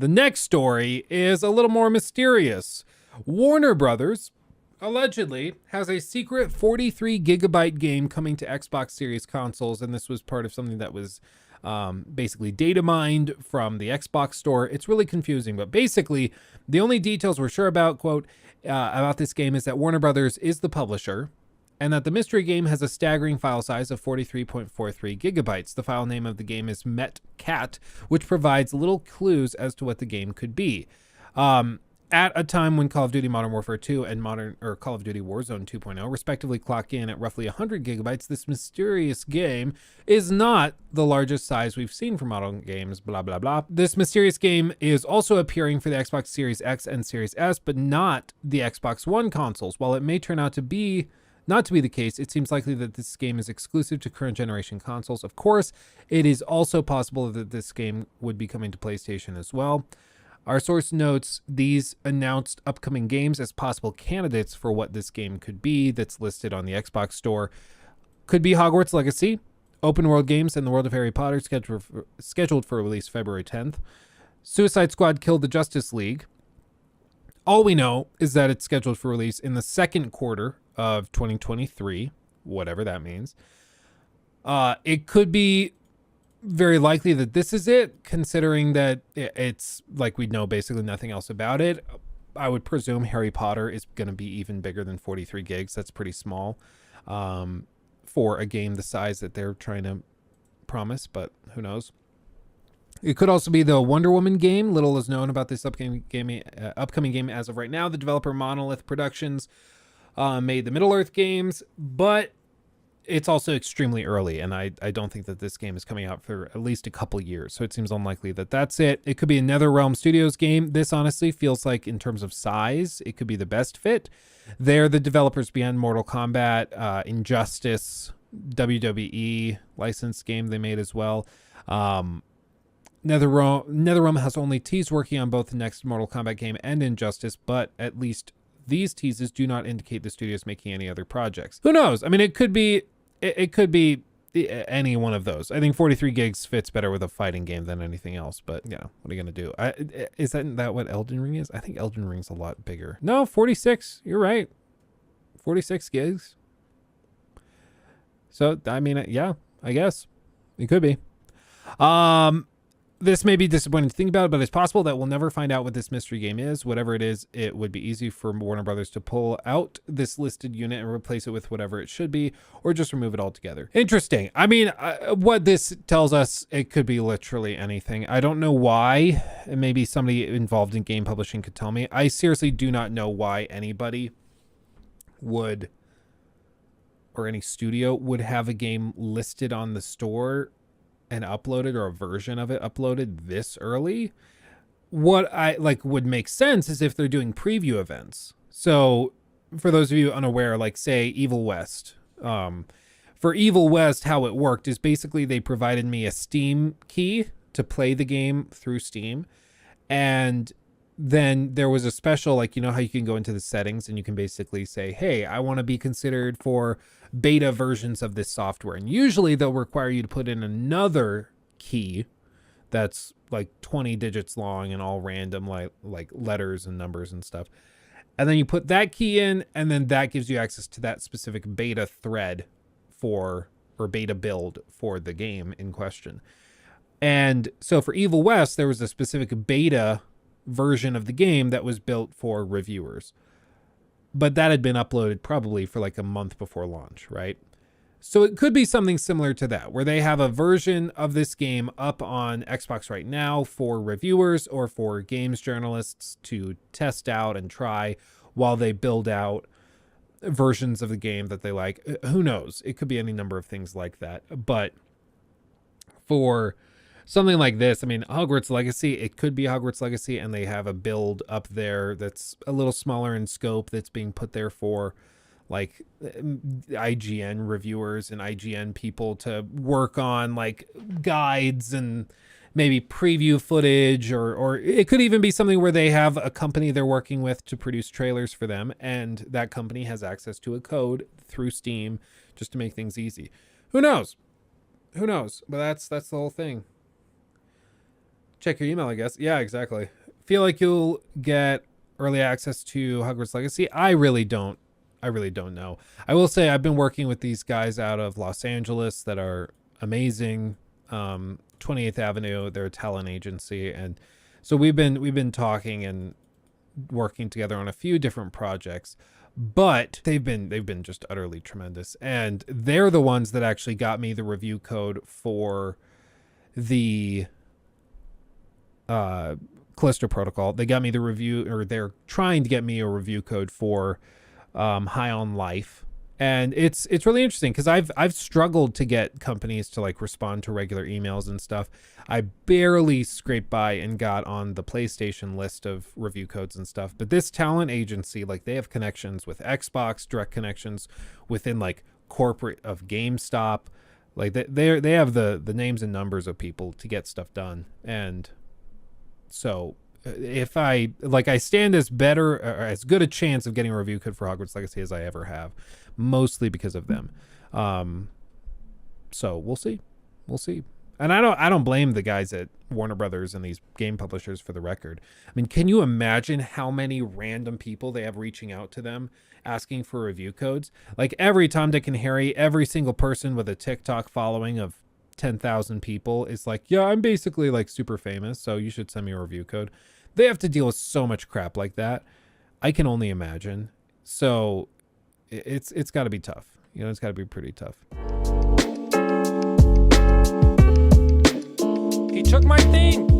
The next story is a little more mysterious. Warner Brothers allegedly has a secret 43 gigabyte game coming to Xbox Series consoles, and this was part of something that was basically data mined from the Xbox store. It's really confusing, but basically the only details we're sure about, quote, about this game is that Warner Brothers is the publisher, and that the mystery game has a staggering file size of 43.43 gigabytes. The file name of the game is Metcat, which provides little clues as to what the game could be. At a time when Call of Duty Modern Warfare 2 and Call of Duty Warzone 2.0 respectively clock in at roughly 100 gigabytes, this mysterious game is not the largest size we've seen for modern games, blah, blah, blah. This mysterious game is also appearing for the Xbox Series X and Series S, but not the Xbox One consoles. While it may turn out to be not to be the case, it seems likely that this game is exclusive to current generation consoles. Of course, it is also possible that this game would be coming to PlayStation as well. Our source notes these announced upcoming games as possible candidates for what this game could be that's listed on the Xbox store. Could be Hogwarts Legacy, open world games, and the world of Harry Potter, scheduled for release February 10th. Suicide Squad Killed the Justice League. All we know is that it's scheduled for release in the second quarter of 2023, whatever that means. It could be very likely that this is it, considering that it's like we know basically nothing else about it. I would presume Harry Potter is going to be even bigger than 43 gigs. That's pretty small for a game the size that they're trying to promise, but who knows. It could also be the Wonder Woman game. Little is known about this upcoming game as of right now. The developer Monolith Productions made the Middle-earth games, but it's also extremely early, and I don't think that this game is coming out for at least a couple years, so it seems unlikely that that's it. It could be a NetherRealm Studios game. This honestly feels like, in terms of size, it could be the best fit. They're the developers behind Mortal Kombat, Injustice, WWE licensed game they made as well. NetherRealm has only teased working on both the next Mortal Kombat game and Injustice, but at least these teases do not indicate the studio is making any other projects. Who knows? I mean, it could be any one of those. I think 43 gigs fits better with a fighting game than anything else, but yeah, what are you going to do? Isn't that what Elden Ring is? I think Elden Ring's a lot bigger. No, 46. You're right. 46 gigs. So, I mean, yeah, I guess it could be. This may be disappointing to think about, but it's possible that we'll never find out what this mystery game is. Whatever it is, it would be easy for Warner Brothers to pull out this listed unit and replace it with whatever it should be, or just remove it altogether. Interesting. I mean, what this tells us, it could be literally anything. I don't know why. Maybe somebody involved in game publishing could tell me. I seriously do not know why anybody would, or any studio would have a game listed on the store and uploaded, or a version of it uploaded this early. What I would make sense is if they're doing preview events. So for those of you unaware, like say Evil West, for Evil West, how it worked is basically they provided me a Steam key to play the game through Steam. And then there was a special, like, you know how you can go into the settings and you can basically say, hey, I want to be considered for beta versions of this software. And usually they'll require you to put in another key that's like 20 digits long and all random, like letters and numbers and stuff. And then you put that key in, and then that gives you access to that specific beta thread or beta build for the game in question. And so for Evil West, there was a specific beta version of the game that was built for reviewers, but that had been uploaded probably for like a month before launch, right? So it could be something similar to that, where they have a version of this game up on Xbox right now for reviewers or for games journalists to test out and try while they build out versions of the game that they like. Who knows? It could be any number of things like that. But for something like this, I mean, Hogwarts Legacy, it could be Hogwarts Legacy, and they have a build up there that's a little smaller in scope that's being put there for like IGN reviewers and IGN people to work on, like guides and maybe preview footage, or it could even be something where they have a company they're working with to produce trailers for them, and that company has access to a code through Steam just to make things easy. Who knows? But that's the whole thing. Check your email, I guess. Yeah, exactly. Feel like you'll get early access to Hogwarts Legacy? I really don't know. I will say I've been working with these guys out of Los Angeles that are amazing. 28th Avenue, they're a talent agency, and so we've been talking and working together on a few different projects, but they've been just utterly tremendous, and they're the ones that actually got me the review code for the Callisto Protocol. They got me the review, or they're trying to get me a review code for High on Life. And it's really interesting because I've struggled to get companies to like respond to regular emails and stuff. I barely scraped by and got on the PlayStation list of review codes and stuff. But this talent agency, like, they have connections with Xbox, direct connections within like corporate of GameStop. Like they have the names and numbers of people to get stuff done. And so if I stand as better or as good a chance of getting a review code for Hogwarts Legacy as I ever have, mostly because of them. So we'll see. And I don't blame the guys at Warner Brothers and these game publishers, for the record. I mean, can you imagine how many random people they have reaching out to them asking for review codes? Like, every Tom, Dick, and Harry, every single person with a TikTok following of 10,000 people is like, yeah, I'm basically like super famous, so you should send me a review code. They have to deal with so much crap like that. I can only imagine. So it's got to be tough. You know, it's got to be pretty tough. He took my thing.